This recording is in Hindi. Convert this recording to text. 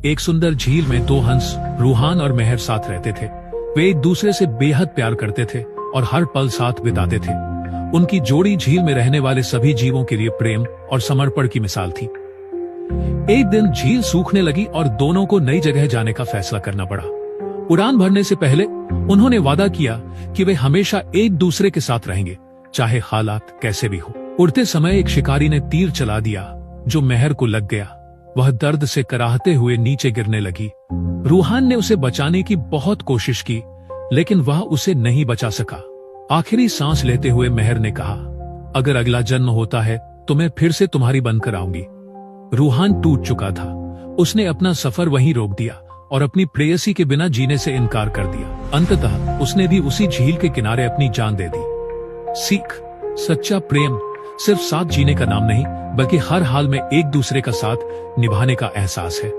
एक सुंदर झील में दो हंस रूहान और मेहर साथ रहते थे। वे एक दूसरे से बेहद प्यार करते थे और हर पल साथ बिताते थे। उनकी जोड़ी झील में रहने वाले सभी जीवों के लिए प्रेम और समर्पण की मिसाल थी। एक दिन झील सूखने लगी और दोनों को नई जगह जाने का फैसला करना पड़ा। उड़ान भरने से पहले उन्होंने वादा किया कि वे हमेशा एक दूसरे के साथ रहेंगे, चाहे हालात कैसे भी हो। उड़ते समय एक शिकारी ने तीर चला दिया जो मेहर को लग गया। वह दर्द से कराहते हुए नीचे गिरने लगी। रूहान ने उसे बचाने की बहुत कोशिश की, लेकिन वह उसे नहीं बचा सका। आखिरी सांस लेते हुए मेहर ने कहा, अगर अगला जन्म होता है तो मैं फिर से तुम्हारी बनकर आऊंगी। रूहान टूट चुका था। उसने अपना सफर वहीं रोक दिया और अपनी प्रेयसी के बिना जीने से इनकार कर दिया। अंततः उसने भी उसी झील के किनारे अपनी जान दे दी। सीख: सच्चा प्रेम सिर्फ साथ जीने का नाम नहीं, बल्कि हर हाल में एक दूसरे का साथ निभाने का एहसास है।